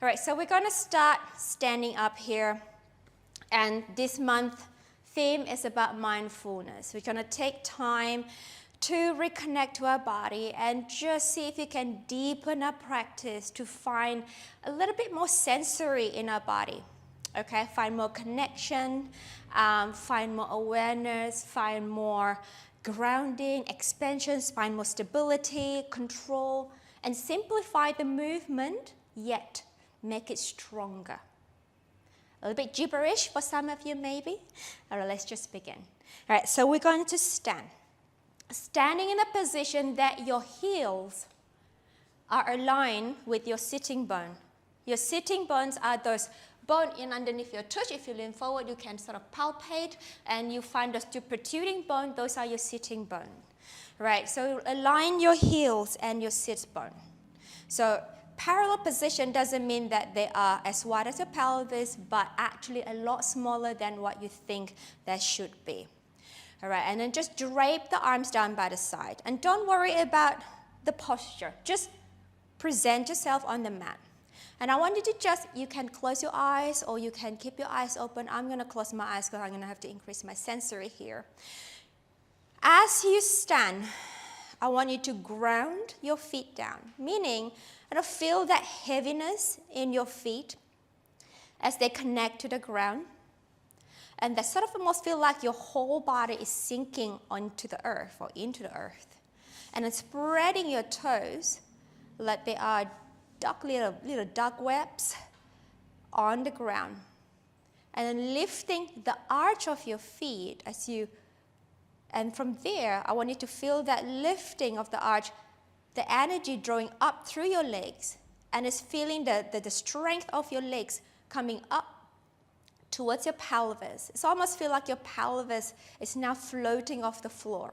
All right, so we're going to start standing up here. And this month theme is about mindfulness. We're going to take time to reconnect to our body and just see if you can deepen our practice to find a little bit more sensory in our body. Okay, find more connection, find more awareness, find more grounding, expansions, find more stability, control, and simplify the movement, yet make it stronger. A little bit gibberish for some of you maybe. All right, let's just begin. All right, so we're going to stand. Standing in a position that your heels are aligned with your sitting bone. Your sitting bones are those bones in underneath your tush. If you lean forward, you can sort of palpate, and you find those two protruding bones. Those are your sitting bone. Right, so align your heels and your sit bone. So parallel position doesn't mean that they are as wide as your pelvis, but actually a lot smaller than what you think they should be. All right, and then just drape the arms down by the side. And don't worry about the posture. Just present yourself on the mat. And I want you to you can close your eyes or you can keep your eyes open. I'm going to close my eyes because I'm going to have to increase my sensory here. As you stand, I want you to ground your feet down, meaning feel that heaviness in your feet as they connect to the ground. And that sort of almost feel like your whole body is sinking onto the earth or into the earth. And then spreading your toes like they are little duck webs on the ground. And then lifting the arch of your feet and from there, I want you to feel that lifting of the arch, the energy drawing up through your legs, and it's feeling the strength of your legs coming up towards your pelvis. It's almost feel like your pelvis is now floating off the floor.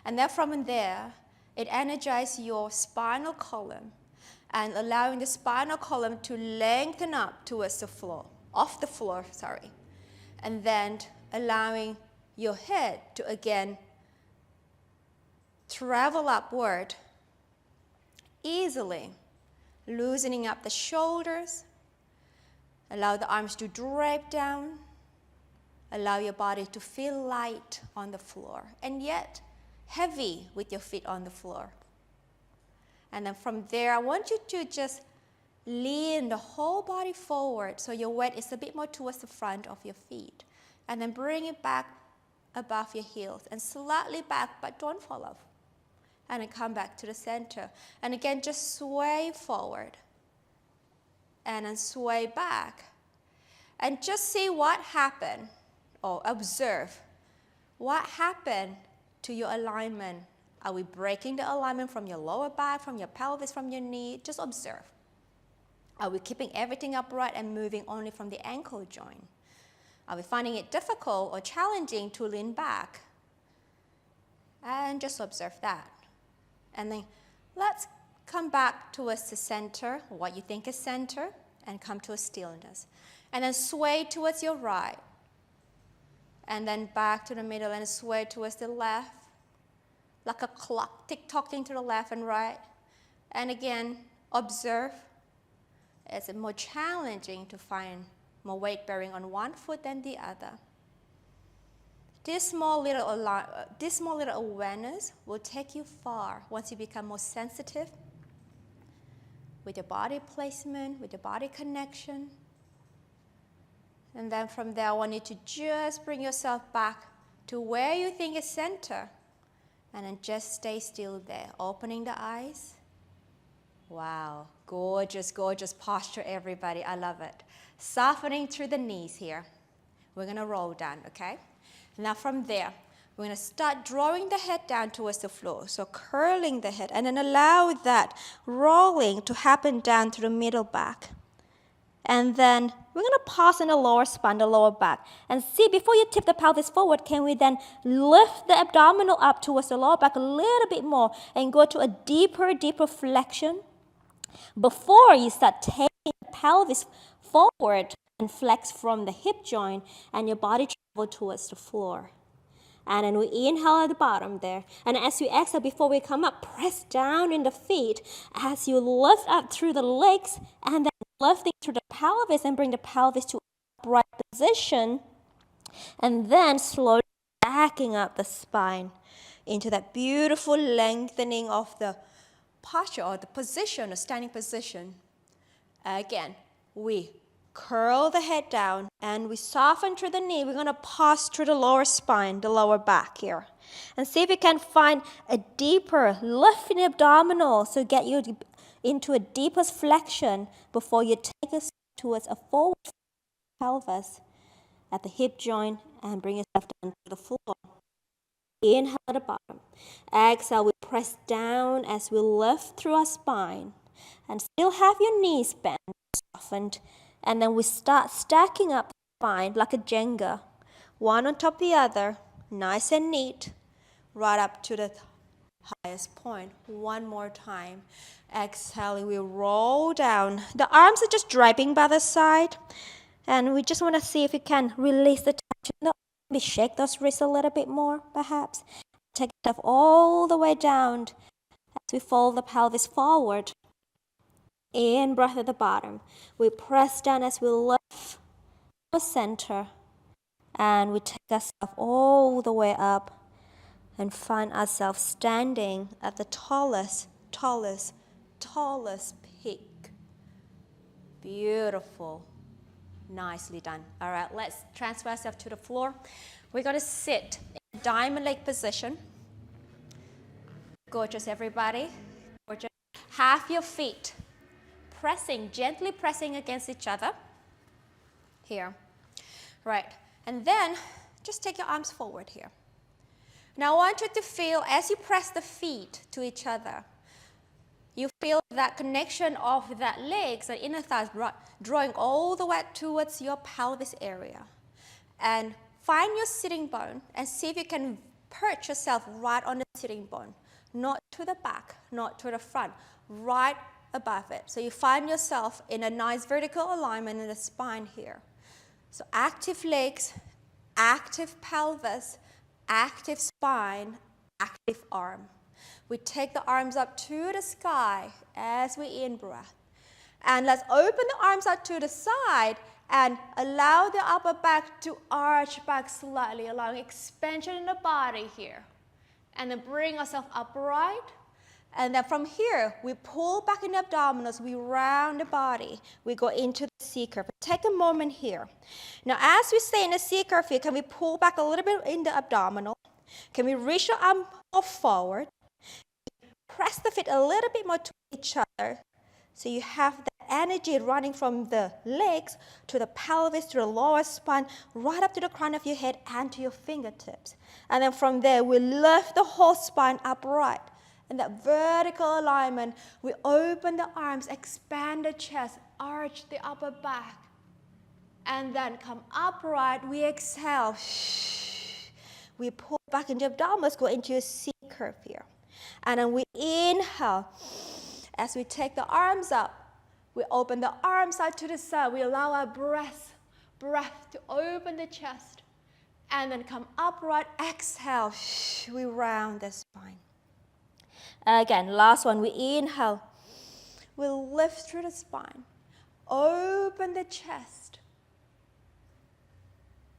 And then from there, it energizes your spinal column and allowing the spinal column to lengthen up towards the floor, off the floor, sorry. And then allowing your head to again travel upward easily, loosening up the shoulders. Allow the arms to drape down. Allow your body to feel light on the floor and yet heavy with your feet on the floor. And then from there, I want you to just lean the whole body forward so your weight is a bit more towards the front of your feet. And then bring it back above your heels and slightly back, but don't fall off. And then come back to the center. And again, just sway forward. And then sway back. And just see what happened, or observe what happened to your alignment. Are we breaking the alignment from your lower back, from your pelvis, from your knee? Just observe. Are we keeping everything upright and moving only from the ankle joint? Are we finding it difficult or challenging to lean back? And just observe that. And then let's come back towards the center, what you think is center, and come to a stillness. And then sway towards your right. And then back to the middle and sway towards the left. Like a clock, tick-tocking to the left and right. And again, observe. It's more challenging to find more weight bearing on one foot than the other. This small little awareness will take you far once you become more sensitive with your body placement, with your body connection. And then from there, I want you to just bring yourself back to where you think is center. And then just stay still there, opening the eyes. Wow, gorgeous, gorgeous posture, everybody. I love it. Softening through the knees here. We're going to roll down, okay? Now from there, we're going to start drawing the head down towards the floor. So curling the head, and then allow that rolling to happen down to the middle back. And then we're going to pause in the lower spine, the lower back. And see, before you tip the pelvis forward, can we then lift the abdominal up towards the lower back a little bit more and go to a deeper, deeper flexion before you start taking the pelvis forward and flex from the hip joint and your body travel towards the floor. And then we inhale at the bottom there. And as you exhale, before we come up, press down in the feet as you lift up through the legs and then lifting through the pelvis and bring the pelvis to upright position. And then slowly backing up the spine into that beautiful lengthening of the posture or the position, the standing position. Again, we curl the head down and we soften through the knee. We're going to pause through the lower spine, the lower back here. And see if you can find a deeper lift in the abdominal. So get you into a deepest flexion before you take a step towards a forward pelvis at the hip joint and bring yourself down to the floor. Inhale at the bottom. Exhale, we press down as we lift through our spine. And still have your knees bent, softened. And then we start stacking up the spine like a Jenga. One on top of the other, nice and neat, right up to the highest point. One more time. Exhaling, we roll down. The arms are just draping by the side. And we just want to see if you can release the tension. Maybe shake those wrists a little bit more, perhaps. Take it up all the way down as we fold the pelvis forward. In breath at the bottom. We press down as we lift the center. And we take ourselves all the way up and find ourselves standing at the tallest peak. Beautiful. Nicely done. All right, let's transfer ourselves to the floor. We're going to sit in diamond leg position. Gorgeous, everybody. Gorgeous. Have your feet pressing, gently pressing against each other. Here. Right. And then just take your arms forward here. Now I want you to feel as you press the feet to each other, you feel that connection of that legs, the inner thighs, drawing all the way towards your pelvis area. And find your sitting bone and see if you can perch yourself right on the sitting bone. Not to the back, not to the front, right above it. So you find yourself in a nice vertical alignment in the spine here. So active legs, active pelvis, active spine, active arm. We take the arms up to the sky as we in-breath. And let's open the arms out to the side and allow the upper back to arch back slightly, allowing expansion in the body here. And then bring ourselves upright. And then from here, we pull back in the abdominals, we round the body. We go into the C curve. Take a moment here. Now, as we stay in the C curve here, can we pull back a little bit in the abdominal? Can we reach your arm forward? Press the feet a little bit more to each other. So you have the energy running from the legs to the pelvis, to the lower spine, right up to the crown of your head and to your fingertips. And then from there, we lift the whole spine upright. In that vertical alignment, we open the arms, expand the chest, arch the upper back. And then come upright, we exhale. We pull back into the abdominals, go into a C curve here. And then we inhale. As we take the arms up, we open the arms out to the side. We allow our breath to open the chest. And then come upright, exhale. We round the spine. Again, last one, we inhale. We lift through the spine. Open the chest.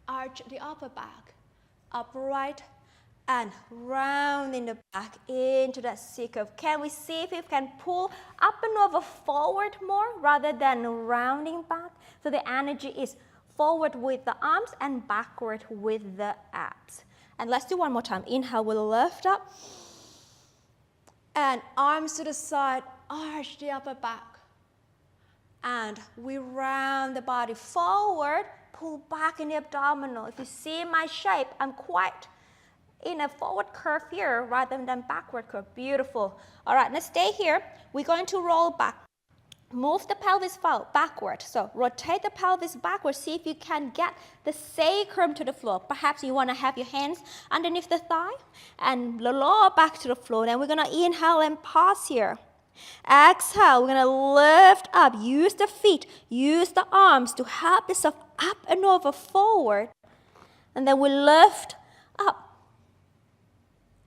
Arch the upper back. Upright and round in the back into that C curve. Can we see if we can pull up and over forward more rather than rounding back? So the energy is forward with the arms and backward with the abs. And let's do one more time. Inhale, we'll lift up. And arms to the side, arch the upper back. And we round the body forward, pull back in the abdominal. If you see my shape, I'm quite in a forward curve here rather than backward curve. Beautiful. All right, let's stay here. We're going to roll back. Move the pelvis backward. So rotate the pelvis backward. See if you can get the sacrum to the floor. Perhaps you want to have your hands underneath the thigh and the lower back to the floor. Then we're going to inhale and pause here. Exhale, we're going to lift up. Use the feet, use the arms to help yourself up and over forward. And then we lift up.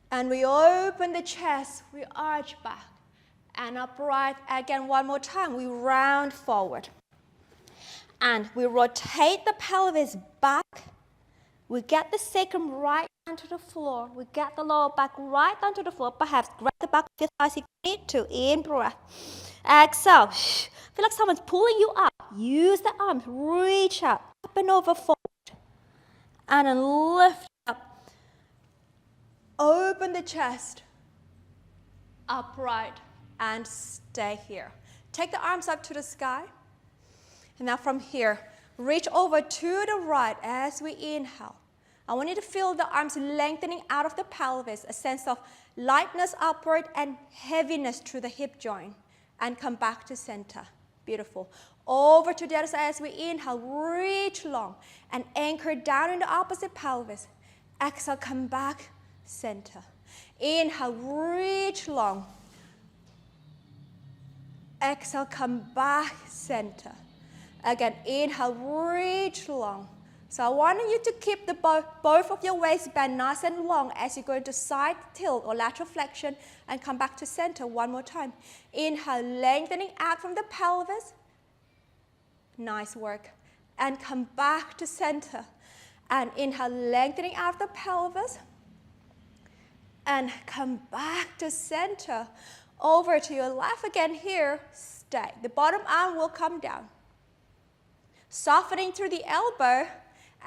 And we open the chest, we arch back and upright. Again, one more time, we round forward. And we rotate the pelvis back. We get the sacrum right onto the floor. We get the lower back right onto the floor. Perhaps grab the back of your thighs if you need to. In breath. Exhale. Feel like someone's pulling you up. Use the arms. Reach up. Up and over forward. And then lift up. Open the chest. Upright. And stay here. Take the arms up to the sky. And now from here, reach over to the right as we inhale. I want you to feel the arms lengthening out of the pelvis, a sense of lightness upward and heaviness through the hip joint. And come back to center. Beautiful. Over to the other side as we inhale, reach long and anchor down in the opposite pelvis. Exhale, come back, center. Inhale, reach long. Exhale, come back, center. Again, inhale, reach long. So I want you to keep the both of your waistband nice and long as you go into side tilt or lateral flexion and come back to center one more time. Inhale, lengthening out from the pelvis. Nice work. And come back to center. And inhale, lengthening out of the pelvis. And come back to center. Over to your left again here. Stay. The bottom arm will come down. Softening through the elbow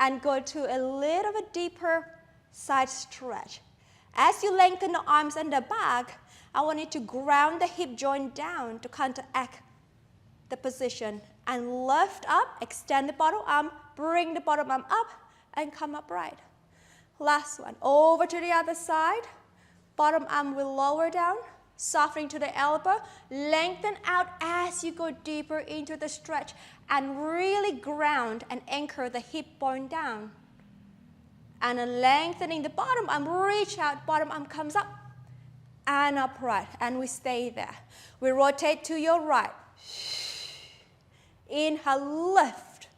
and go to a little bit deeper side stretch. As you lengthen the arms and the back, I want you to ground the hip joint down to counteract the position. And lift up, extend the bottom arm, bring the bottom arm up, and come upright. Last one, over to the other side. Bottom arm will lower down, softening to the elbow. Lengthen out as you go deeper into the stretch. And really ground and anchor the hip bone down. And then lengthening the bottom arm, reach out, bottom arm comes up. And upright, and we stay there. We rotate to your right. Inhale, lift.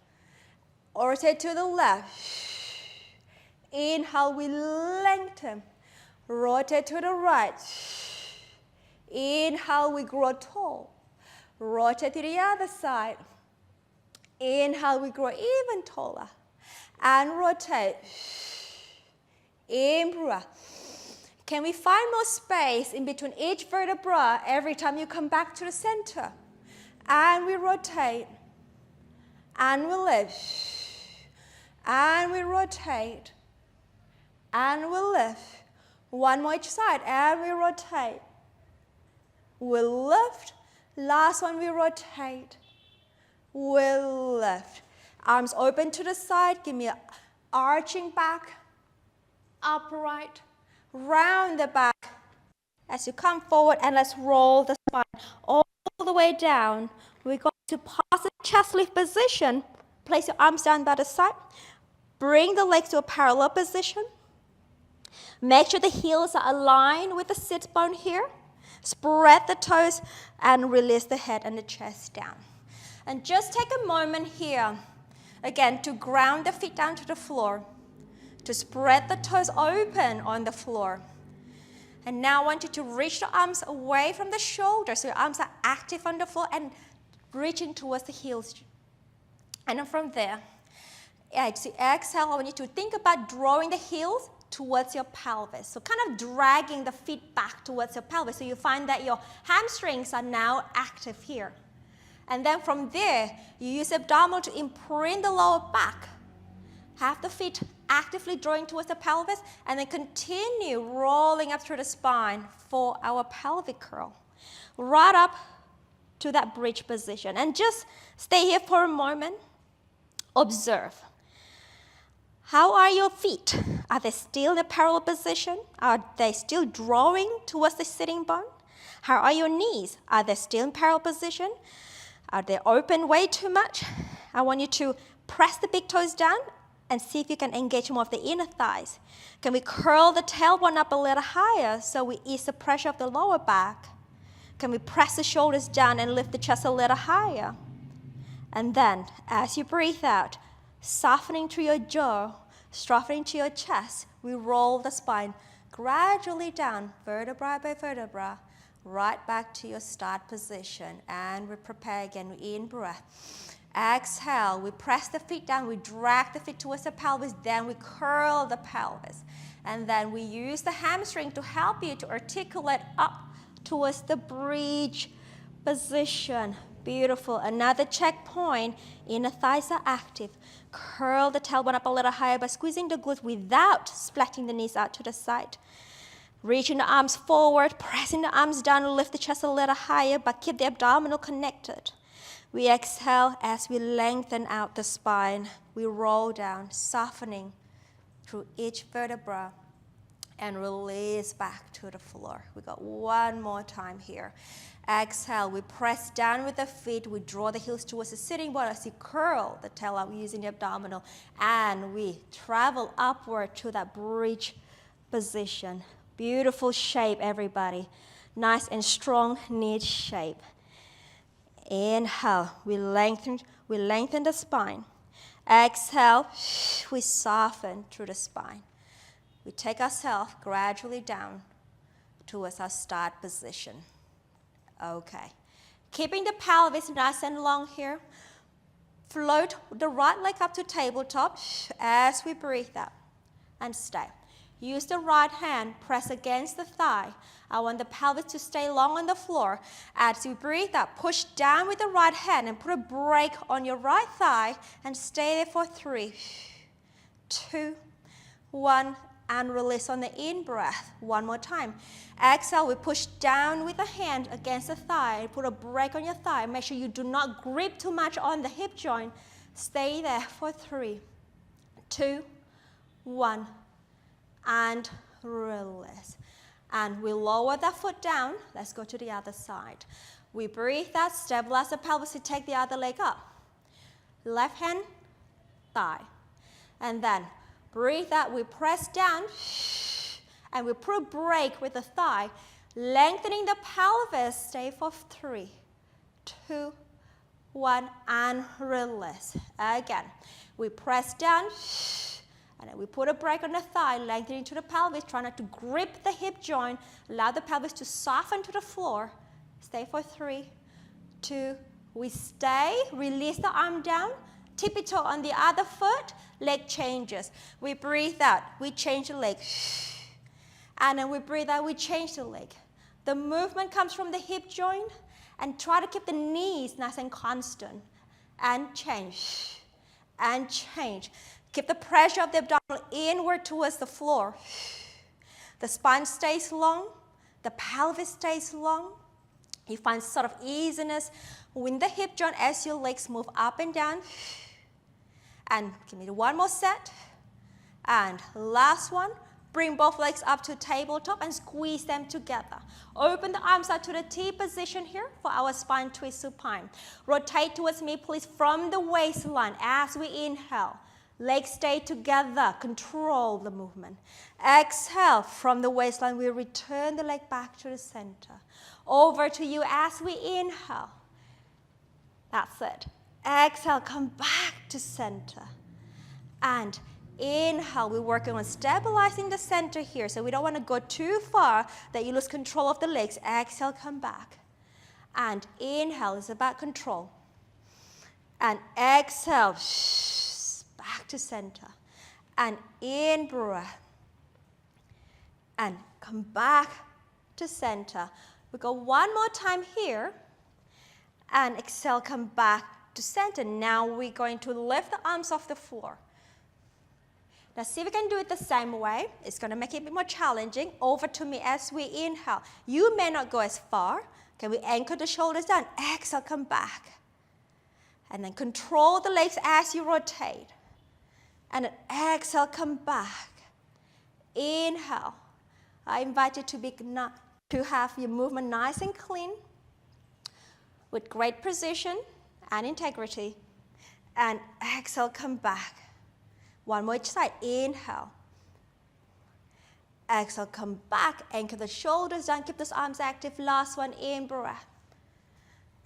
Rotate to the left. Inhale, we lengthen. Rotate to the right. Inhale, we grow tall. Rotate to the other side. Inhale, we grow even taller. And rotate. In breath. Can we find more space in between each vertebra every time you come back to the center? And we rotate. And we lift. And we rotate. And we lift. One more each side. And we rotate. We lift. Last one, we rotate. We'll lift. Arms open to the side. Give me an arching back. Upright. Round the back. As you come forward, and let's roll the spine all the way down. We're going to pause the chest lift position. Place your arms down by the side. Bring the legs to a parallel position. Make sure the heels are aligned with the sit bone here. Spread the toes and release the head and the chest down. And just take a moment here, again, to ground the feet down to the floor, to spread the toes open on the floor. And now I want you to reach the arms away from the shoulders, so your arms are active on the floor and reaching towards the heels. And then from there, as you exhale, I want you to think about drawing the heels towards your pelvis. So kind of dragging the feet back towards your pelvis, so you find that your hamstrings are now active here. And then from there, you use abdominal to imprint the lower back. Have the feet actively drawing towards the pelvis, and then continue rolling up through the spine for our pelvic curl. Right up to that bridge position. And just stay here for a moment. Observe. How are your feet? Are they still in a parallel position? Are they still drawing towards the sitting bone? How are your knees? Are they still in parallel position? Are they open way too much? I want you to press the big toes down and see if you can engage more of the inner thighs. Can we curl the tailbone up a little higher so we ease the pressure of the lower back? Can we press the shoulders down and lift the chest a little higher? And then, as you breathe out, softening through your jaw, softening to your chest, we roll the spine gradually down, vertebra by vertebra, right back to your start position. And we prepare again, in breath. Exhale, we press the feet down, we drag the feet towards the pelvis, then we curl the pelvis. And then we use the hamstring to help you to articulate up towards the bridge position. Beautiful. Another checkpoint. Inner thighs are active. Curl the tailbone up a little higher by squeezing the glutes without splitting the knees out to the side. Reaching the arms forward, pressing the arms down, lift the chest a little higher, but keep the abdominal connected. We exhale as we lengthen out the spine. We roll down, softening through each vertebra, and release back to the floor. We got one more time here. Exhale, we press down with the feet. We draw the heels towards the sitting bone as you curl the tail up using the abdominal. And we travel upward to that bridge position. Beautiful shape, everybody. Nice and strong knee shape. Inhale, we lengthen the spine. Exhale, we soften through the spine. We take ourselves gradually down towards our start position. Okay. Keeping the pelvis nice and long here. Float the right leg up to tabletop as we breathe out and stay. Use the right hand, press against the thigh. I want the pelvis to stay long on the floor. As you breathe out, push down with the right hand and put a break on your right thigh and stay there for 3, 2, 1, and release on the in-breath. One more time. Exhale, we push down with the hand against the thigh. Put a break on your thigh. Make sure you do not grip too much on the hip joint. Stay there for 3, 2, 1, and release. And we lower that foot down. Let's go to the other side. We breathe out, stabilize the pelvis to take the other leg up. Left hand, thigh. And then breathe out, we press down, and we put a break with the thigh, lengthening the pelvis. Stay for 3, 2, 1, and release. Again, we press down, and then we put a break on the thigh, lengthening to the pelvis. Try not to grip the hip joint. Allow the pelvis to soften to the floor. Stay for 3, 2, we stay. Release the arm down. Tippy toe on the other foot. Leg changes. We breathe out. We change the leg. And then we breathe out. We change the leg. The movement comes from the hip joint. And try to keep the knees nice and constant. And change. And change. Keep the pressure of the abdominal inward towards the floor. The spine stays long. The pelvis stays long. You find sort of easiness in the hip joint as your legs move up and down. And give me one more set. And last one. Bring both legs up to tabletop and squeeze them together. Open the arms out to the T position here for our spine twist supine. Rotate towards me, please, from the waistline as we inhale. Legs stay together. Control the movement. Exhale from the waistline. We return the leg back to the center. Over to you as we inhale. That's it. Exhale, come back to center. And inhale, we're working on stabilizing the center here. So we don't want to go too far that you lose control of the legs. Exhale, come back. And inhale is about control. And exhale, back to center. And in breath. And come back to center. We go one more time here. And exhale, come back to center. Now we're going to lift the arms off the floor. Now see if we can do it the same way. It's going to make it a bit more challenging. Over to me as we inhale. You may not go as far. Can we anchor the shoulders down? Exhale, come back. And then control the legs as you rotate. And then exhale, come back. Inhale. I invite you to have your movement nice and clean with great precision and integrity. And exhale, come back. One more each side. Inhale. Exhale, come back. Anchor the shoulders down. Keep those arms active. Last one, in breath.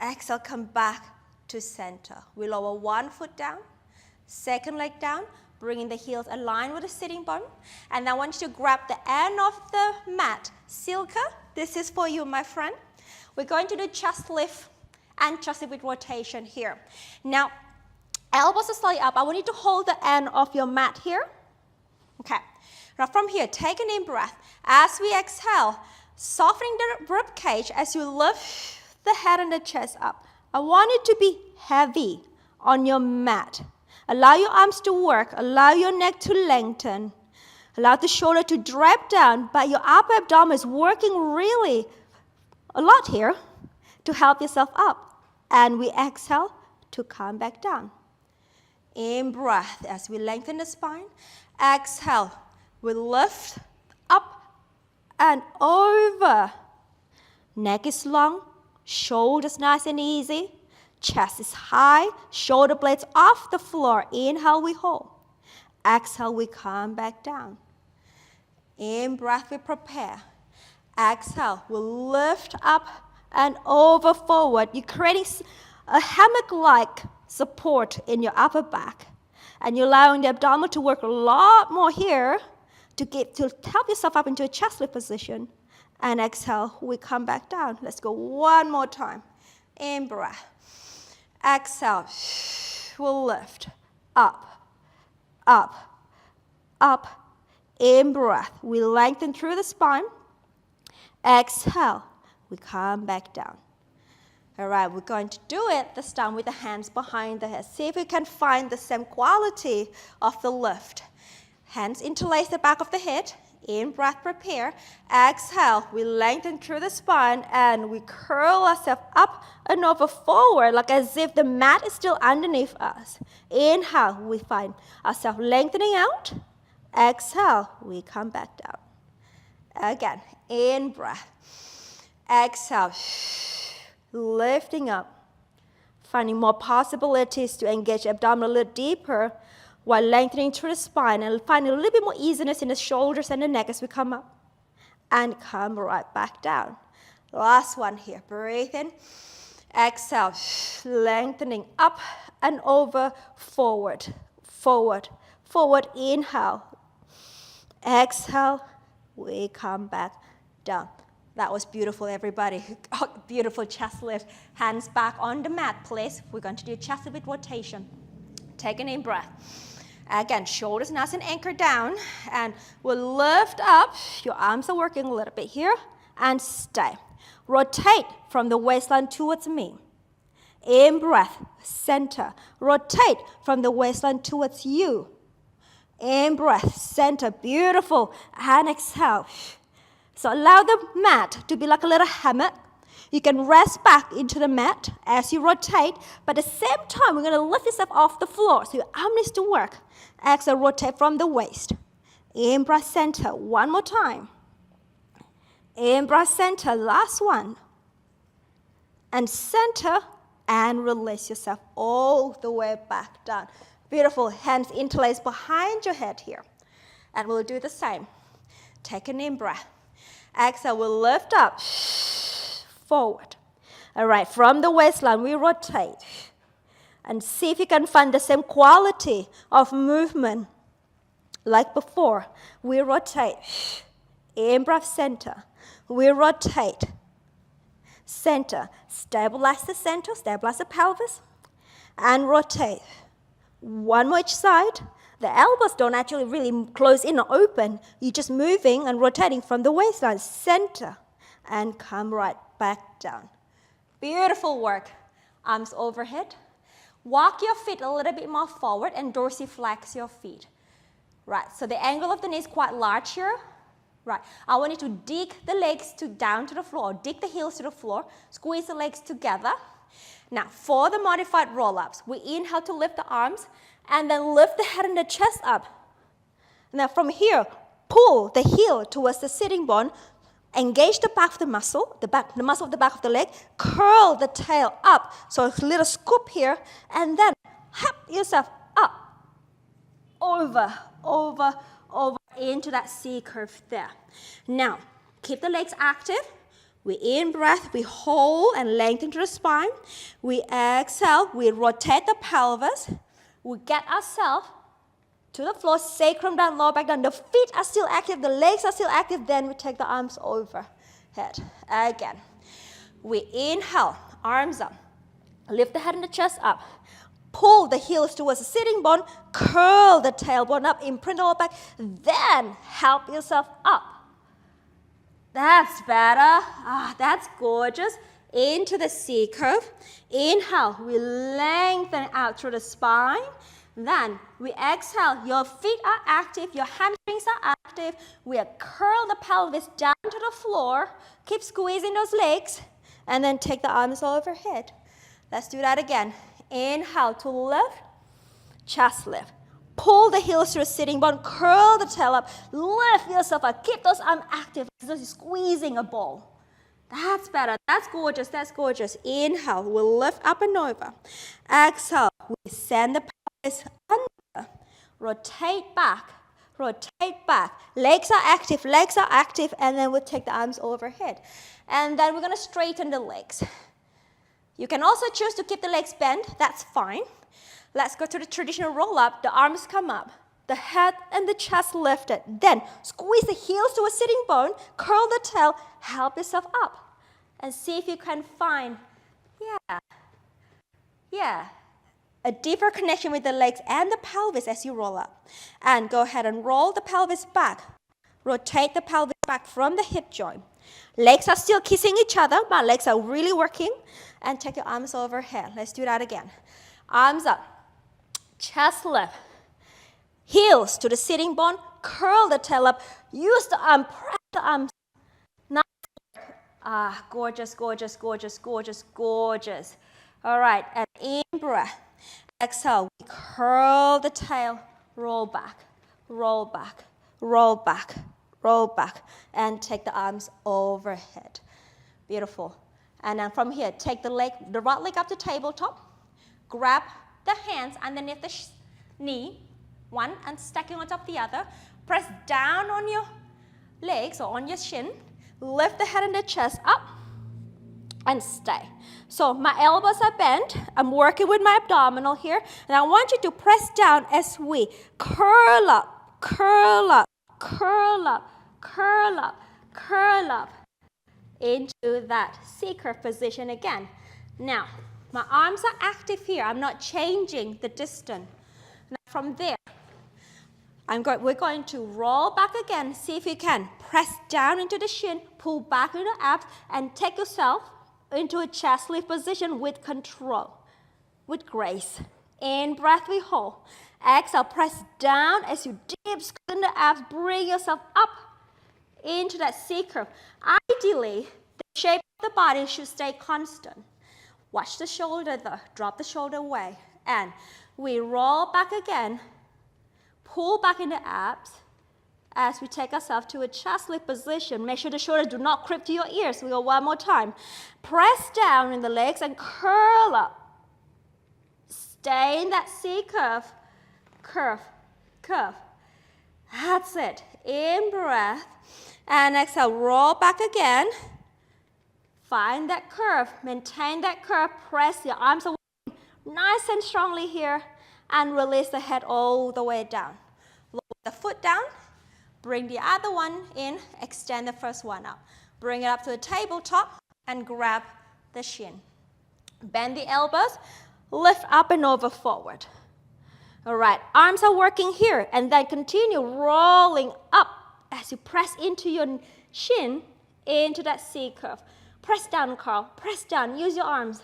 Exhale, come back to center. We lower one foot down. Second leg down. Bringing the heels aligned with the sitting bone. And I want you to grab the end of the mat. Silka, this is for you, my friend. We're going to do chest lift and chest lift with rotation here. Now, Elbows are slightly up. I want you to hold the end of your mat here. Okay. Now from here, take an in breath. As we exhale, softening the rib cage as you lift the head and the chest up. I want it to be heavy on your mat. Allow your arms to work. Allow your neck to lengthen. Allow the shoulder to drop down, but your upper abdomen is working really a lot here to help yourself up. And we exhale to come back down. In breath as we lengthen the spine. Exhale, we lift up and over. Neck is long, shoulders nice and easy. Chest is high, shoulder blades off the floor. Inhale, we hold. Exhale, we come back down. In breath, we prepare. Exhale, we lift up and over forward. You're creating a hammock-like support in your upper back. And you're allowing the abdomen to work a lot more here to help yourself up into a chest lift position. And exhale, we come back down. Let's go one more time. In breath. Exhale, we'll lift up, up, up. In breath, we lengthen through the spine. Exhale, we come back down. All right, we're going to do it this time with the hands behind the head. See if we can find the same quality of the lift. Hands interlace the back of the head. In breath, prepare. Exhale, we lengthen through the spine and we curl ourselves up and over forward, like as if the mat is still underneath us. Inhale, we find ourselves lengthening out. Exhale, we come back down. Again, in breath. Exhale, lifting up. Finding more possibilities to engage the abdomen a little deeper while lengthening through the spine and finding a little bit more easiness in the shoulders and the neck as we come up. And come right back down. Last one here. Breathe in. Exhale. Lengthening up and over, forward, forward, forward. Inhale. Exhale. We come back down. That was beautiful, everybody. Beautiful chest lift. Hands back on the mat, please. We're going to do chest lift with rotation. Take an in breath. Again, shoulders nice and anchored down. And we'll lift up. Your arms are working a little bit here. And stay. Rotate from the waistline towards me. In breath, center. Rotate from the waistline towards you. In breath, center. Beautiful. And exhale. So allow the mat to be like a little hammock. You can rest back into the mat as you rotate, but at the same time, we're going to lift yourself off the floor, so your arm needs to work. Exhale, rotate from the waist. In breath, center. One more time. In breath, center. Last one. And center, and release yourself all the way back down. Beautiful. Hands interlace behind your head here. And we'll do the same. Take an in breath. Exhale, we'll lift up. Forward. All right, from the waistline, we rotate. And see if you can find the same quality of movement like before. We rotate. In breath, center. We rotate. Center. Stabilize the center, stabilize the pelvis. And rotate. One more each side. The elbows don't actually really close in or open. You're just moving and rotating from the waistline. Center. And come right back down. Beautiful work. Arms overhead. Walk your feet a little bit more forward and dorsiflex your feet. Right, so the angle of the knee is quite large here. Right, I want you to dig the legs down to the floor, dig the heels to the floor, squeeze the legs together. Now, for the modified roll-ups, we inhale to lift the arms and then lift the head and the chest up. Now, from here, pull the heel towards the sitting bone. Engage the back of the muscle, the muscle of the back of the leg. Curl the tail up. So a little scoop here. And then hop yourself up. Over, over, over into that C curve there. Now, keep the legs active. We in breath, we hold and lengthen through the spine. We exhale, we rotate the pelvis. We get ourselves to the floor, sacrum down, lower back down. The feet are still active, the legs are still active. Then we take the arms overhead. Again, we inhale, arms up. Lift the head and the chest up. Pull the heels towards the sitting bone, curl the tailbone up, imprint the lower back, then help yourself up. That's better. That's gorgeous. Into the C curve. Inhale, we lengthen out through the spine. Then we exhale, your feet are active, your hamstrings are active. We curl the pelvis down to the floor. Keep squeezing those legs. And then take the arms overhead. Let's do that again. Inhale to lift, chest lift. Pull the heels to the sitting bone, curl the tail up, lift yourself up. Keep those arms active as though you're squeezing a ball. That's better. That's gorgeous. That's gorgeous. Inhale, we'll lift up and over. Exhale, we send the pelvis under. Rotate back. Rotate back. Legs are active, and then we'll take the arms overhead. And then we're going to straighten the legs. You can also choose to keep the legs bent. That's fine. Let's go to the traditional roll-up. The arms come up. The head and the chest lifted. Then squeeze the heels to a sitting bone. Curl the tail. Help yourself up. And see if you can find, a deeper connection with the legs and the pelvis as you roll up. And go ahead and roll the pelvis back. Rotate the pelvis back from the hip joint. Legs are still kissing each other, but legs are really working. And take your arms overhead. Let's do that again. Arms up. Chest lift. Heels to the sitting bone. Curl the tail up. Use the arm. Press the arms. Nice. Gorgeous, gorgeous, gorgeous, gorgeous, gorgeous. All right. And in breath. Exhale. We curl the tail. Roll back. Roll back. Roll back. Roll back. And take the arms overhead. Beautiful. And then from here, take the right leg up to tabletop. Grab the hands underneath the knee, one, and stacking on top of the other. Press down on your legs or on your shin. Lift the head and the chest up and stay. So my elbows are bent. I'm working with my abdominal here. And I want you to press down as we curl up, curl up, curl up, curl up, curl up. Into that C-curve position again. Now, my arms are active here. I'm not changing the distance. Now, from there, we're going to roll back again. See if you can. Press down into the shin, pull back into the abs, and take yourself into a chest lift position with control, with grace. In breath, we hold. Exhale, press down as you deep squeeze in the abs. Bring yourself up into that C-curve. Ideally, the shape of the body should stay constant. Watch the shoulder though. Drop the shoulder away. And we roll back again. Pull back in the abs as we take ourselves to a chest lift position. Make sure the shoulders do not creep to your ears. We go one more time. Press down in the legs and curl up. Stay in that C-curve. Curve, curve. That's it. In breath. And exhale, roll back again. Find that curve. Maintain that curve. Press your arms away nice and strongly here. And release the head all the way down. Lower the foot down. Bring the other one in. Extend the first one up. Bring it up to the tabletop and grab the shin. Bend the elbows. Lift up and over forward. All right, arms are working here. And then continue rolling up as you press into your shin into that C-curve. Press down, Carl. Press down. Use your arms.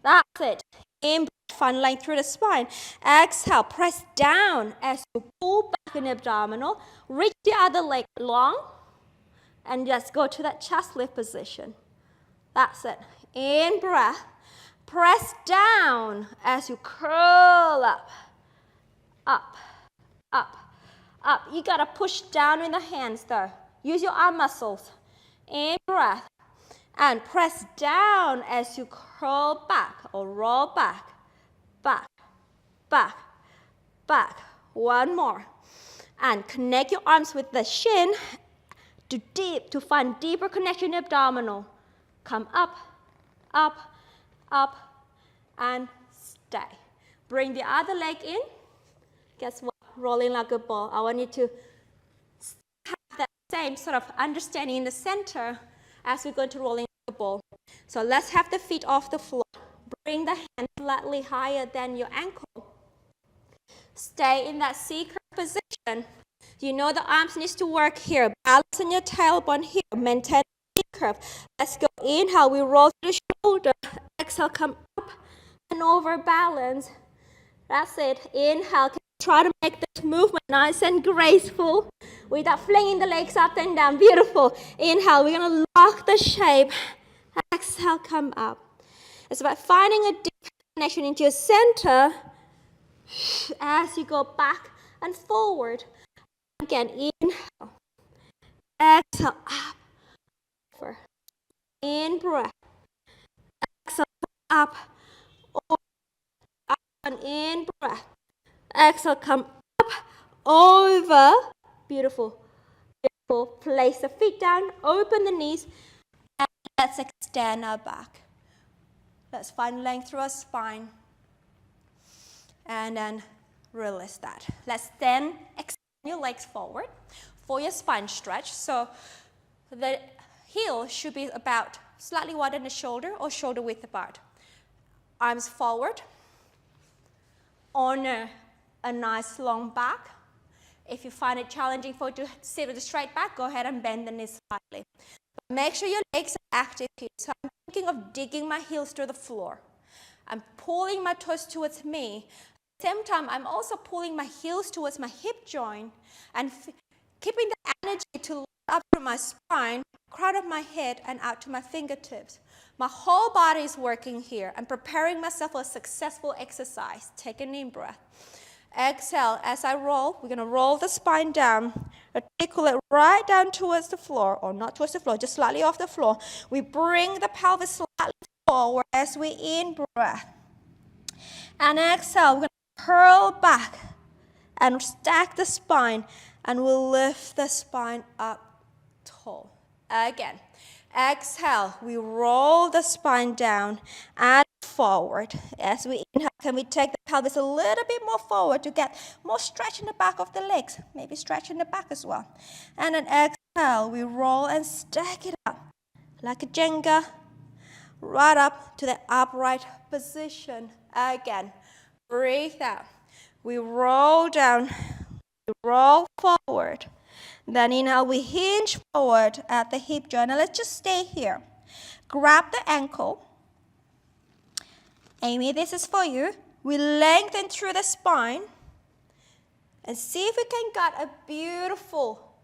That's it. In breath, fun line through the spine. Exhale. Press down as you pull back in the abdominal. Reach the other leg long. And just go to that chest lift position. That's it. In breath. Press down as you curl up. Up. Up. Up. You got to push down in the hands though. Use your arm muscles. In breath. And press down as you curl back or roll back. Back. Back. Back. One more. And connect your arms with the shin to find deeper connection in the abdominal. Come up, up, up, and stay. Bring the other leg in. Guess what? Rolling like a ball. I want you to have that same sort of understanding in the center as we're going to roll like a ball. So let's have the feet off the floor. bring the hand slightly higher than your ankle. Stay in that C-curve position. You know the arms needs to work here. Balance on your tailbone here. Maintain the C-curve. Let's go. Inhale, we roll through the shoulder. Exhale, come up and over, balance. That's it. Inhale. Try to make this movement nice and graceful without flinging the legs up and down. Beautiful. Inhale, we're going to lock the shape. Exhale, come up. It's about finding a deep connection into your center as you go back and forward. Again, inhale. Exhale, up. Over. In breath. Exhale, up. Over. Up and in breath. Exhale, come up, over. Beautiful. Beautiful. Place the feet down, open the knees, and let's extend our back. Let's find length through our spine. And then release that. Let's then extend your legs forward for your spine stretch. So the heel should be about slightly wider than the shoulder or shoulder width apart. Arms forward. Honor a nice long back. If you find it challenging for you to sit with a straight back, go ahead and bend the knees slightly. But make sure your legs are active here. So I'm thinking of digging my heels to the floor. I'm pulling my toes towards me. At the same time, I'm also pulling my heels towards my hip joint and keeping the energy to lift up through my spine, crown of my head, and out to my fingertips. My whole body is working here. I'm preparing myself for a successful exercise. Take a deep breath. Exhale. As I roll, we're going to roll the spine down, articulate right down towards the floor, or not towards the floor, just slightly off the floor. We bring the pelvis slightly forward as we in-breath. And exhale, we're going to curl back and stack the spine, and we'll lift the spine up tall. Again. Exhale, we roll the spine down and forward. As we inhale, can we take the pelvis a little bit more forward to get more stretch in the back of the legs, maybe stretch in the back as well. And then exhale, we roll and stack it up like a Jenga, right up to the upright position. Again, breathe out. We roll down, we roll forward. Then inhale, we hinge forward at the hip joint. Now let's just stay here. Grab the ankle. Amy, this is for you. We lengthen through the spine. And see if we can get a beautiful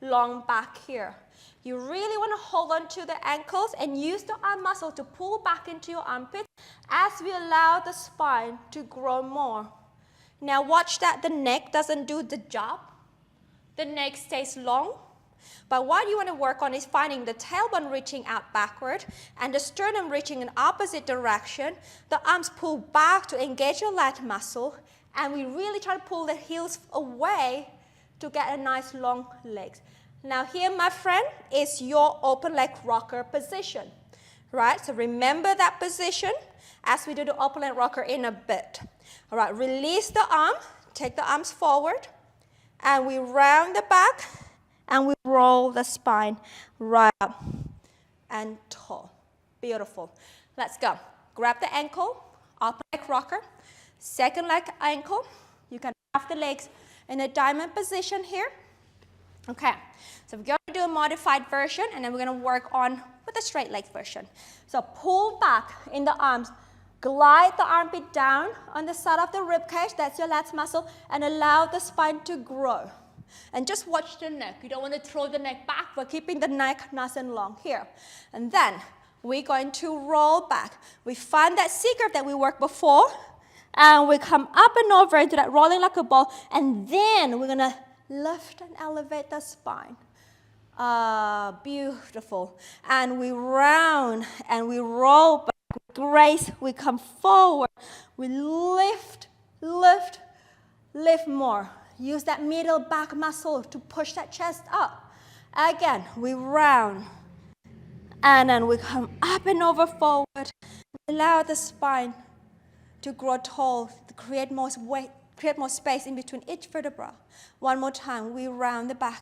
long back here. You really want to hold on to the ankles and use the arm muscle to pull back into your armpits as we allow the spine to grow more. Now watch that the neck doesn't do the job. The neck stays long, but what you want to work on is finding the tailbone reaching out backward and the sternum reaching in opposite direction. The arms pull back to engage your lat muscle, and we really try to pull the heels away to get a nice long legs. Now here, my friend, is your open leg rocker position, right? So remember that position as we do the open leg rocker in a bit. All right, release the arm, take the arms forward. And we round the back, and we roll the spine right up and tall. Beautiful. Let's go. Grab the ankle, up leg rocker. Second leg ankle. You can have the legs in a diamond position here. Okay. So we're going to do a modified version, and then we're going to work on with a straight leg version. So pull back in the arms. Glide the armpit down on the side of the rib cage, that's your lats muscle, and allow the spine to grow. And just watch the neck. You don't want to throw the neck back, but keeping the neck nice and long here. And then we're going to roll back. We find that C-curve that we worked before, and we come up and over into that rolling like a ball, and then we're going to lift and elevate the spine. Beautiful. And we round and we roll back. Grace, we come forward, we lift, lift, lift more. Use that middle back muscle to push that chest up. Again, we round, and then we come up and over forward. We allow the spine to grow tall, to create more weight, create more space in between each vertebra. One more time, we round the back,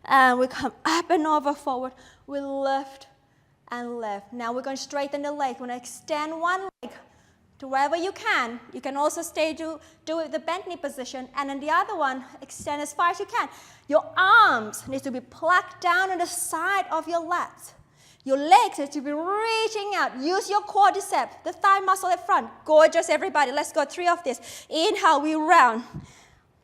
and we come up and over forward. We lift and lift. Now we're going to straighten the leg. We're going to extend one leg to wherever you can. You can also do it the bent knee position, and then the other one, extend as far as you can. Your arms need to be plucked down on the side of your lats. Your legs need to be reaching out. Use your quadriceps, the thigh muscle at front. Gorgeous, everybody. Let's go 3 of this. Inhale, we round.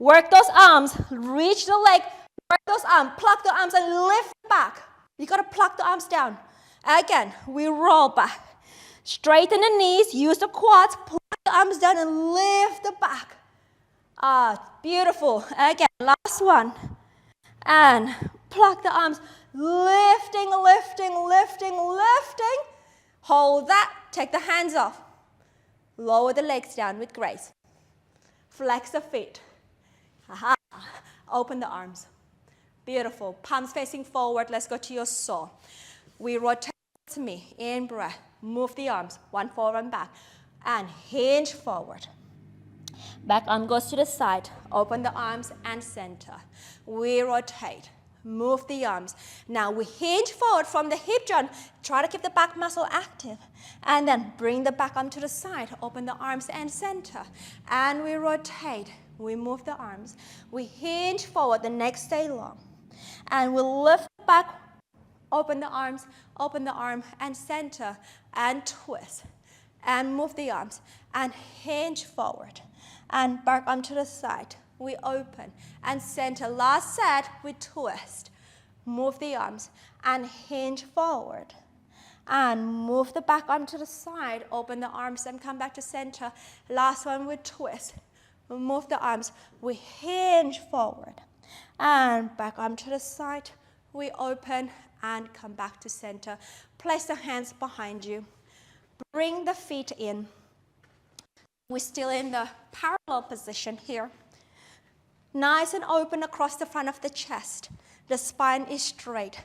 Work those arms. Reach the leg. Work those arms. Pluck the arms and lift back. You got to pluck the arms down. Again, we roll back. Straighten the knees. Use the quads. Pluck the arms down and lift the back. Beautiful. Again, last one. And pluck the arms. Lifting, lifting, lifting, lifting. Hold that. Take the hands off. Lower the legs down with grace. Flex the feet. Aha. Open the arms. Beautiful. Palms facing forward. Let's go to your soul. We rotate to me. In breath. Move the arms. One forward and back. And hinge forward. Back arm goes to the side. Open the arms and center. We rotate. Move the arms. Now we hinge forward from the hip joint. Try to keep the back muscle active. And then bring the back arm to the side. Open the arms and center. And we rotate. We move the arms. We hinge forward. The neck stay long. And we lift back. Open the arms. Open the arm and center. And twist. And move the arms. And hinge forward. And back arm to the side. We open and center. Last set, we twist. Move the arms and hinge forward. And move the back arm to the side. Open the arms and come back to center. Last one, we twist. We move the arms. We hinge forward. And back arm to the side. We open and come back to center. Place the hands behind you. Bring the feet in. We're still in the parallel position here. Nice and open across the front of the chest. The spine is straight.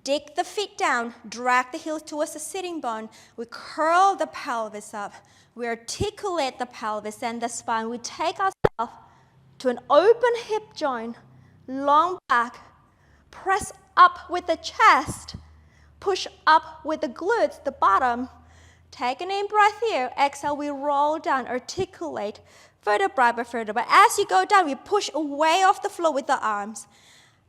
Dig the feet down. Drag the heels towards the sitting bone. We curl the pelvis up. We articulate the pelvis and the spine. We take ourselves to an open hip joint. Long back. Press up with the chest. Push up with the glutes, the bottom. Take an in breath here. Exhale, we roll down. Articulate. Vertebra by vertebra. As you go down, we push away off the floor with the arms.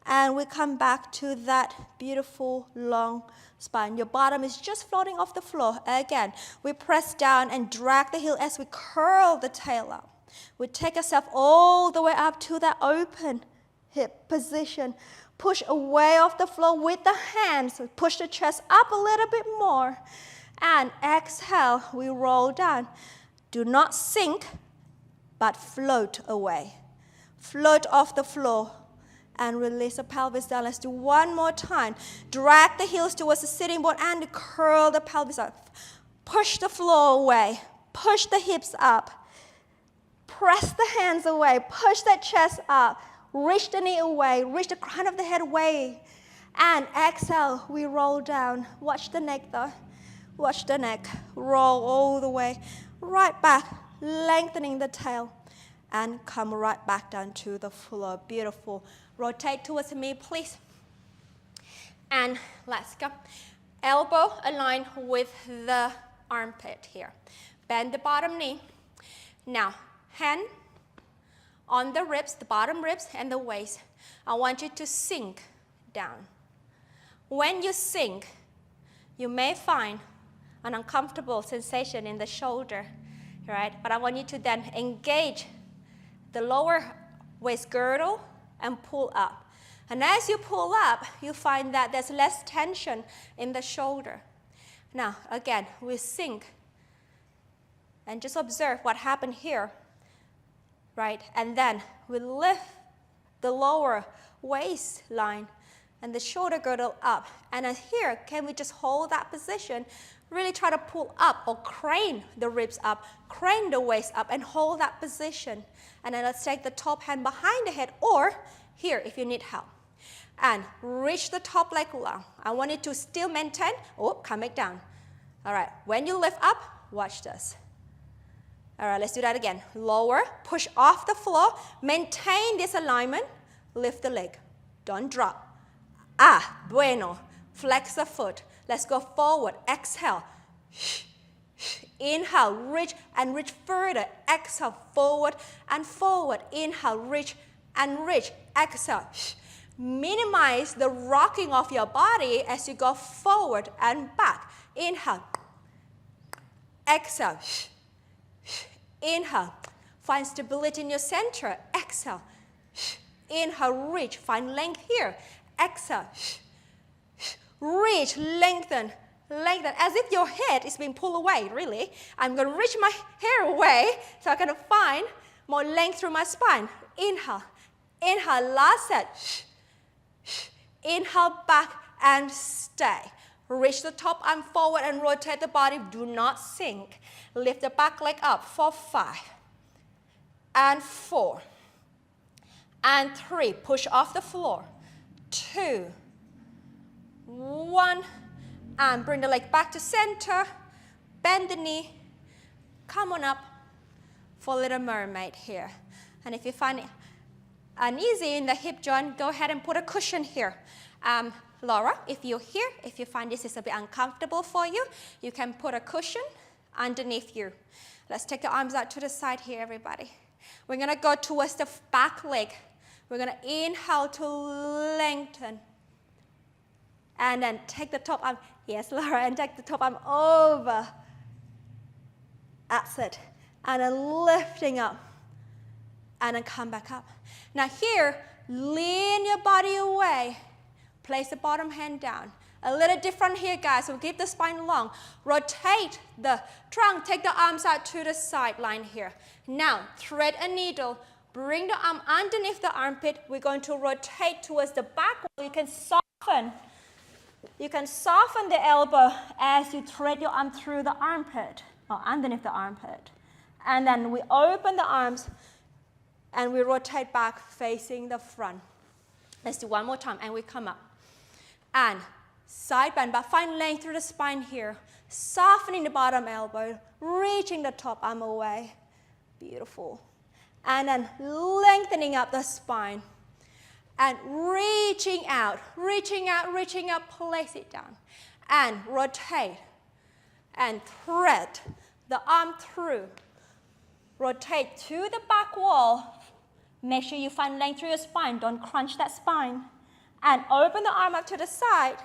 And we come back to that beautiful long spine. Your bottom is just floating off the floor. Again, we press down and drag the heel as we curl the tail up. We take ourselves all the way up to that open hip position. Push away off the floor with the hands. Push the chest up a little bit more. And exhale, we roll down. Do not sink, but float away. Float off the floor and release the pelvis down. Let's do one more time. Drag the heels towards the sitting bone and curl the pelvis up. Push the floor away. Push the hips up. Press the hands away. Push that chest up. Reach the knee away. Reach the crown of the head away. And exhale, we roll down. Watch the neck though. Watch the neck. Roll all the way. Right back. Lengthening the tail and come right back down to the floor. Beautiful. Rotate towards me, please. And let's go. Elbow aligned with the armpit here. Bend the bottom knee. Now, hand on the ribs, the bottom ribs and the waist. I want you to sink down. When you sink, you may find an uncomfortable sensation in the shoulder. Right? But I want you to then engage the lower waist girdle and pull up. And as you pull up, you find that there's less tension in the shoulder. Now, again, we sink. And just observe what happened here. Right? And then we lift the lower waistline and the shoulder girdle up. And as here, can we just hold that position? Really try to pull up or crane the ribs up, crane the waist up and hold that position. And then let's take the top hand behind the head or here if you need help. And reach the top leg long. I want you to still maintain. Oh, come back down. All right, when you lift up, watch this. All right, let's do that again. Lower, push off the floor, maintain this alignment, lift the leg. Don't drop. Bueno. Flex the foot. Let's go forward. Exhale. Inhale, reach and reach further. Exhale, forward and forward. Inhale, reach and reach. Exhale. Minimize the rocking of your body as you go forward and back. Inhale. Exhale. Inhale. Find stability in your center. Exhale. Inhale, reach. Find length here. Exhale. Reach, lengthen. Lengthen, as if your head is being pulled away, really. I'm going to reach my hair away so I can find more length through my spine. Inhale. Inhale, last set. Inhale, back and stay. Reach the top arm forward and rotate the body. Do not sink. Lift the back leg up for 5 and 4 and 3. Push off the floor. 2, 1. And bring the leg back to center. Bend the knee. Come on up for Little Mermaid here. And if you find it uneasy in the hip joint, go ahead and put a cushion here. Laura, if you're here, if you find this is a bit uncomfortable for you, you can put a cushion underneath you. Let's take your arms out to the side here, everybody. We're going to go towards the back leg. We're going to inhale to lengthen. And then take the top arm. Yes, Laura, and take the top arm over. That's it. And then lifting up. And then come back up. Now here, lean your body away. Place the bottom hand down. A little different here, guys. So keep the spine long. Rotate the trunk. Take the arms out to the sideline here. Now, thread a needle. Bring the arm underneath the armpit. We're going to rotate towards the back. You can soften. You can soften the elbow as you thread your arm through the armpit or underneath the armpit. And then we open the arms and we rotate back facing the front. Let's do one more time and we come up. And side bend, but find length through the spine here. Softening the bottom elbow, reaching the top arm away. Beautiful. And then lengthening up the spine. And reaching out, place it down. And rotate. And thread the arm through. Rotate to the back wall. Make sure you find length through your spine. Don't crunch that spine. And open the arm up to the side.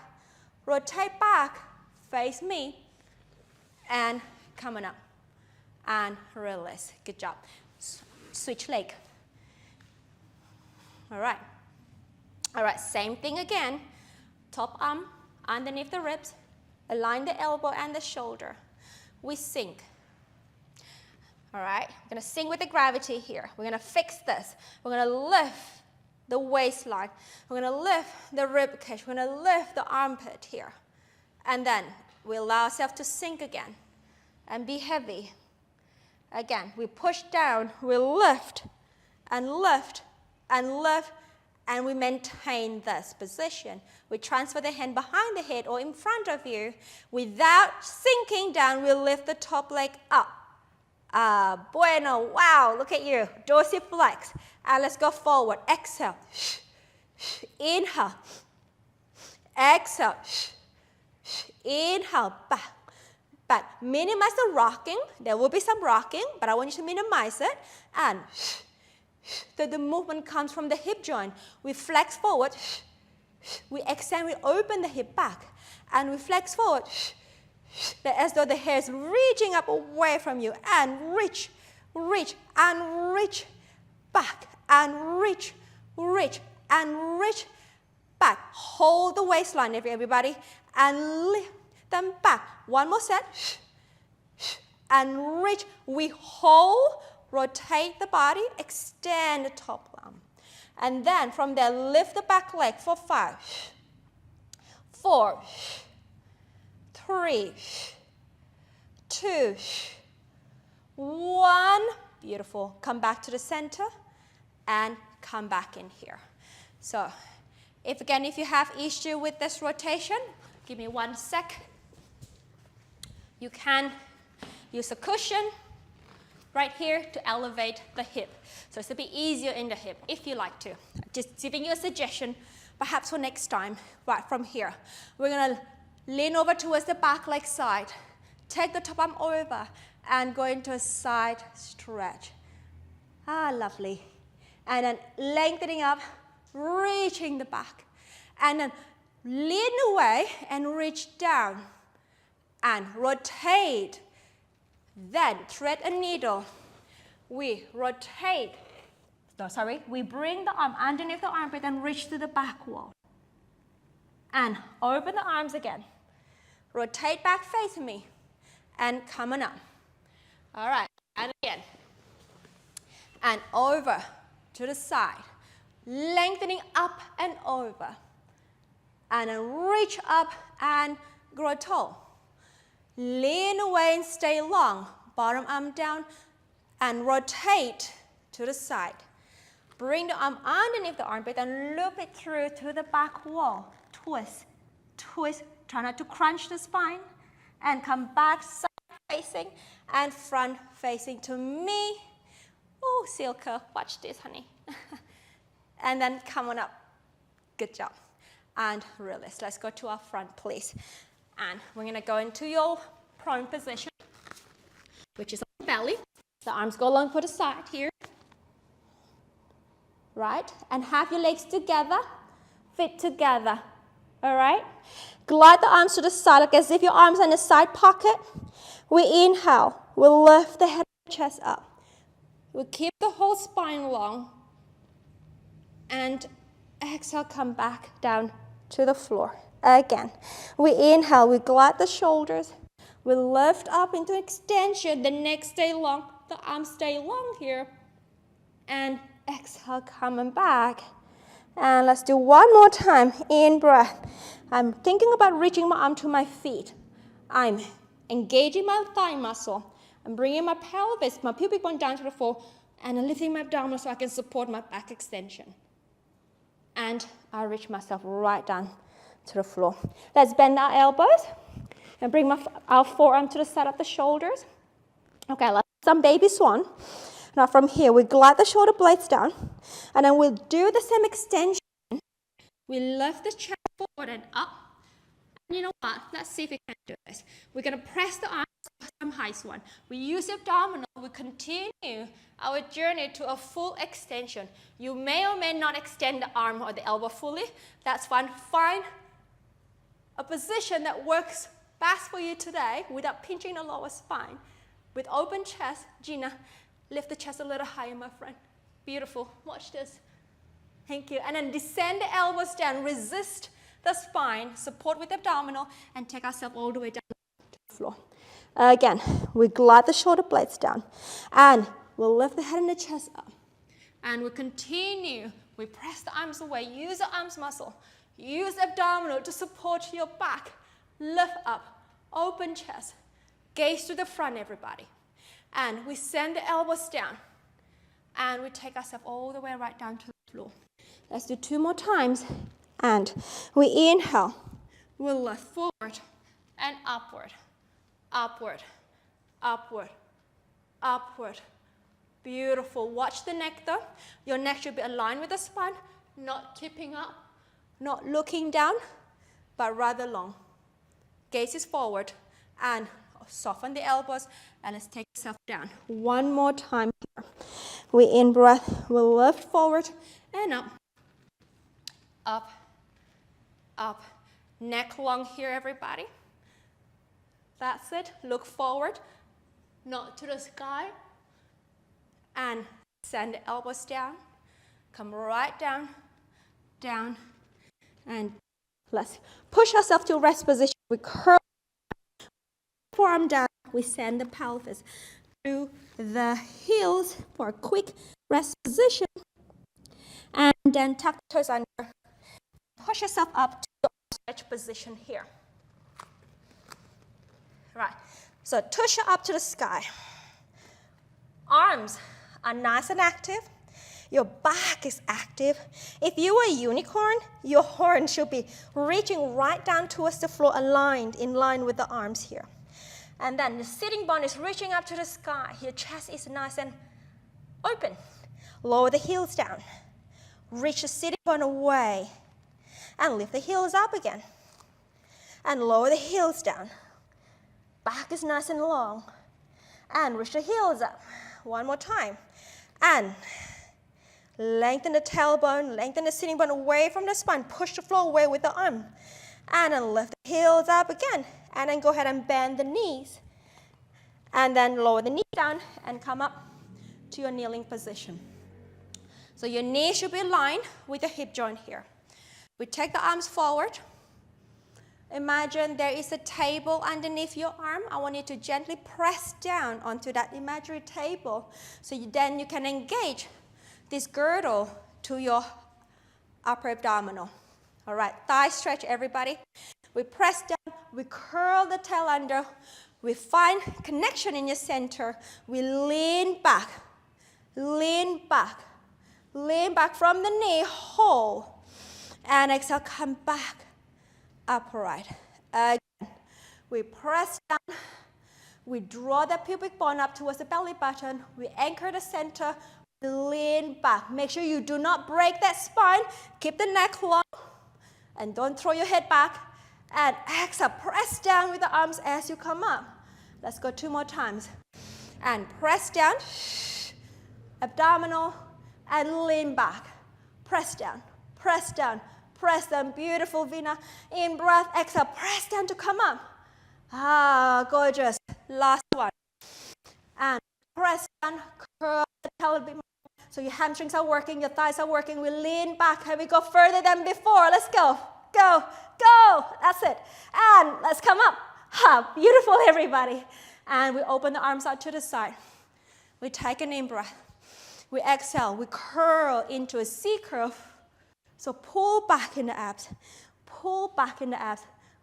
Rotate back, face me. And coming up. And release. Good job. Switch leg. All right. All right, same thing again. Top arm underneath the ribs. Align the elbow and the shoulder. We sink. All right, we're going to sink with the gravity here. We're going to fix this. We're going to lift the waistline. We're going to lift the rib cage. We're going to lift the armpit here. And then we allow ourselves to sink again and be heavy. Again, we push down, we lift and lift and lift. And we maintain this position. We transfer the hand behind the head or in front of you. Without sinking down, we lift the top leg up. Bueno, wow, look at you. Dorsiflex. And let's go forward. Exhale. Inhale. Exhale. Inhale, back. Back. Minimize the rocking. There will be some rocking, but I want you to minimize it. And the movement comes from the hip joint. We flex forward. We extend, we open the hip back. And we flex forward. As though the hair is reaching up away from you. And reach, reach, and reach back. And reach, reach, and reach back. Hold the waistline, everybody. And lift them back. One more set. And reach. We hold. Rotate the body, extend the top arm. And then from there, lift the back leg for 5, 4, 3, 2, 1. Beautiful. Come back to the center and come back in here. So if you have issue with this rotation, give me 1 sec. You can use a cushion right here to elevate the hip. So it's a bit easier in the hip if you like to. Just giving you a suggestion, perhaps for next time, right from here. We're going to Lean over towards the back leg side. Take the top arm over and go into a side stretch. Ah, lovely. And then lengthening up, reaching the back. And then lean away and reach down. And rotate. Then thread a needle. We rotate. No, sorry. We bring the arm underneath the armpit and reach to the back wall. And open the arms again. Rotate back facing me. And come on up. All right. And again. And over to the side. Lengthening up and over. And then reach up and grow tall. Lean away and stay long. Bottom arm down and rotate to the side. Bring the arm underneath the armpit and loop it through to the back wall. Twist, twist. Try not to crunch the spine. And come back side facing and front facing to me. Oh, Silke, watch this, honey. And then come on up. Good job. And release. Let's go to our front, please. And we're going to go into your prone position, which is on the belly. The arms go along for the side here. Right? And have your legs together, feet together. All right? Glide the arms to the side, like as if your arms are in a side pocket. We inhale. We'll lift the head and chest up. We'll keep the whole spine long. And exhale, come back down to the floor. Again. We inhale. We glide the shoulders. We lift up into extension. The neck stay long. The arms stay long here. And exhale, coming back. And let's do one more time. In breath. I'm thinking about reaching my arm to my feet. I'm engaging my thigh muscle. I'm bringing my pelvis, my pubic bone down to the floor, and I'm lifting my abdominal so I can support my back extension. And I reach myself right down to the floor. Let's bend our elbows and bring our forearm to the side of the shoulders. Okay, let's do some baby swan. Now from here, we glide the shoulder blades down, and then we'll do the same extension. We lift the chest forward and up. And you know what? Let's see if we can do this. We're going to press the arms to some high swan. We use the abdominal. We continue our journey to a full extension. You may or may not extend the arm or the elbow fully. That's fine. Find a position that works best for you today without pinching the lower spine. With open chest, Gina, lift the chest a little higher, my friend. Beautiful. Watch this. Thank you. And then descend the elbows down. Resist the spine. Support with the abdominal. And take ourselves all the way down to the floor. Again, we glide the shoulder blades down. And we'll lift the head and the chest up. And we continue. We press the arms away. Use the arms muscle. Use the abdominal to support your back. Lift up. Open chest. Gaze to the front, everybody. And we send the elbows down. And we take ourselves all the way right down to the floor. Let's do 2 more times. And we inhale. We'll lift forward and upward. Upward. Upward. Upward. Beautiful. Watch the neck though. Your neck should be aligned with the spine. Not tipping up. Not looking down. But rather long. Gaze is forward. And soften the elbows. And let's take yourself down. 1 more time here. We in breath. We'll lift forward and up. Up. Up. Neck long here, everybody. That's it. Look forward. Not to the sky. And send the elbows down. Come right down. Down. And let's push ourselves to rest position. We curl. Forearm down. We send the pelvis to the heels for a quick rest position. And then tuck the toes under. Push yourself up to the stretch position here. Right. So tush up to the sky. Arms are nice and active. Your back is active. If you were a unicorn, your horn should be reaching right down towards the floor, aligned in line with the arms here. And then the sitting bone is reaching up to the sky. Your chest is nice and open. Lower the heels down. Reach the sitting bone away. And lift the heels up again. And lower the heels down. Back is nice and long. And reach the heels up. One more time. And lengthen the tailbone, lengthen the sitting bone away from the spine. Push the floor away with the arm. And then lift the heels up again. And then go ahead and bend the knees. And then lower the knee down and come up to your kneeling position. So your knee should be aligned with the hip joint here. We take the arms forward. Imagine there is a table underneath your arm. I want you to gently press down onto that imaginary table so then you can engage this girdle to your upper abdominal. All right, thigh stretch, everybody. We press down, we curl the tail under, we find connection in your center. We lean back from the knee, hold, and exhale, come back. Upright. Again, we press down, we draw the pubic bone up towards the belly button, we anchor the center, we lean back. Make sure you do not break that spine, keep the neck long, and don't throw your head back. And exhale, press down with the arms as you come up. Let's go 2 more times. And press down, abdominal, and lean back. Press down, press down. Press down, beautiful, Vina. In breath, exhale, press down to come up. Ah, gorgeous. Last one. And press down, curl the tail a bit more. So your hamstrings are working, your thighs are working. We lean back and we go further than before. Let's go, go, go. That's it. And let's come up. Ha, beautiful, everybody. And we open the arms out to the side. We take an in-breath. We exhale, we curl into a C-curve. So pull back in the abs,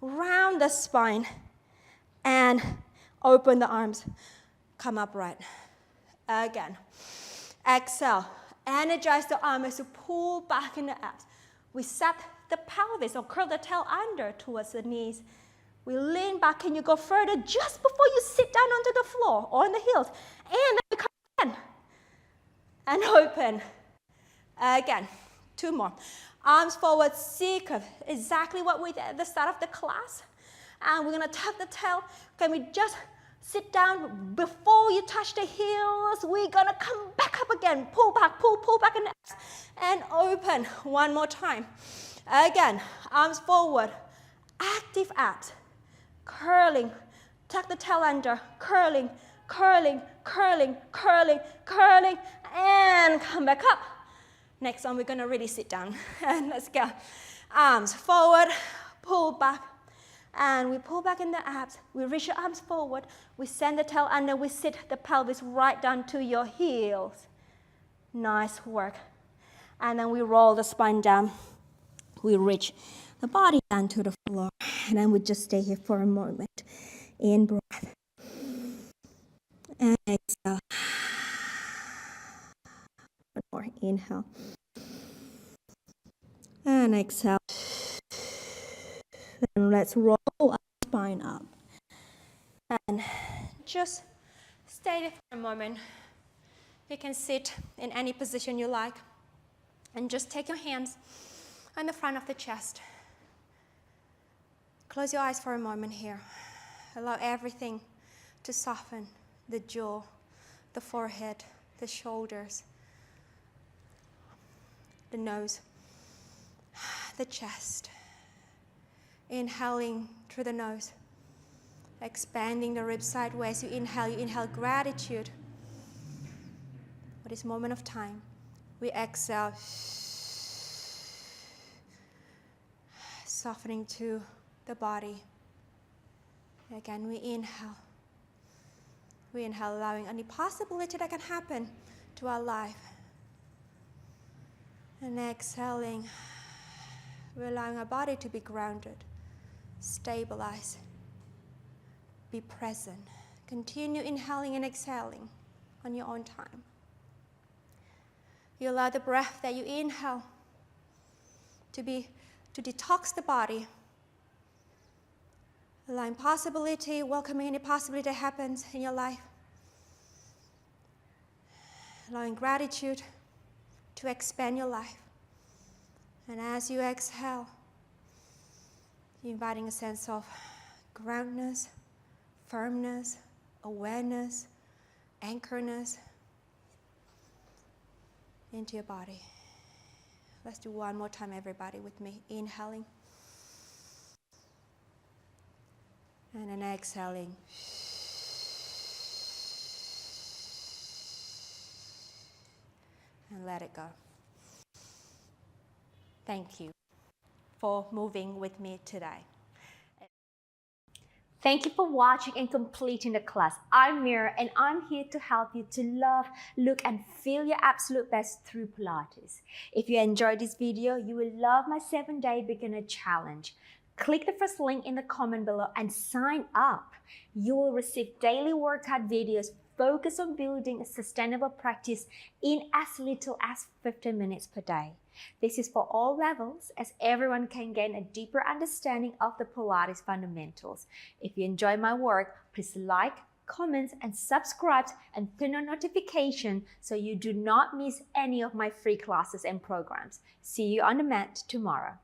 round the spine, and open the arms. Come upright. Again. Exhale. Energize the arm as you pull back in the abs. We set the pelvis or curl the tail under towards the knees. We lean back and you go further just before you sit down onto the floor or on the heels. And then we come in. And open. Again. 2 more. Arms forward, C-curve. Exactly what we did at the start of the class. And we're going to tuck the tail. Can we just sit down before you touch the heels? We're going to come back up again. Pull back in the abs. And open. 1 more time. Again, arms forward. Active abs. Curling. Tuck the tail under. Curling. And come back up. Next one, we're going to really sit down. And let's go. Arms forward, pull back. And we pull back in the abs. We reach your arms forward. We send the tail under. We sit the pelvis right down to your heels. Nice work. And then we roll the spine down. We reach the body down to the floor. And then we just stay here for a moment. In breath. And exhale. One more. Inhale. And exhale. And let's roll our spine up. And just stay there for a moment. You can sit in any position you like. And just take your hands on the front of the chest. Close your eyes for a moment here. Allow everything to soften. The jaw, the forehead, the shoulders, the nose, the chest. Inhaling through the nose, expanding the ribs sideways. You inhale gratitude for this moment of time. We exhale, softening to the body. Again, we inhale. We inhale, allowing any possibility that can happen to our life. And exhaling, we're allowing our body to be grounded, stabilized, be present. Continue inhaling and exhaling on your own time. You allow the breath that you inhale to detox the body, allowing possibility, welcoming any possibility that happens in your life, allowing gratitude to expand your life. And as you exhale, You're inviting a sense of groundness, firmness, awareness, anchorness into your body. Let's do one more time, everybody, with me. Inhaling. And then exhaling. And let it go. Thank you for moving with me today. Thank you for watching and completing the class. I'm Mira, and I'm here to help you to love, look, and feel your absolute best through Pilates. If you enjoyed this video, you will love my 7-day beginner challenge. Click the first link in the comment below and sign up. You will receive daily workout videos focused on building a sustainable practice in as little as 15 minutes per day. This is for all levels, as everyone can gain a deeper understanding of the Pilates fundamentals. If you enjoy my work, please like, comment, and subscribe, and turn on notification so you do not miss any of my free classes and programs. See you on the mat tomorrow.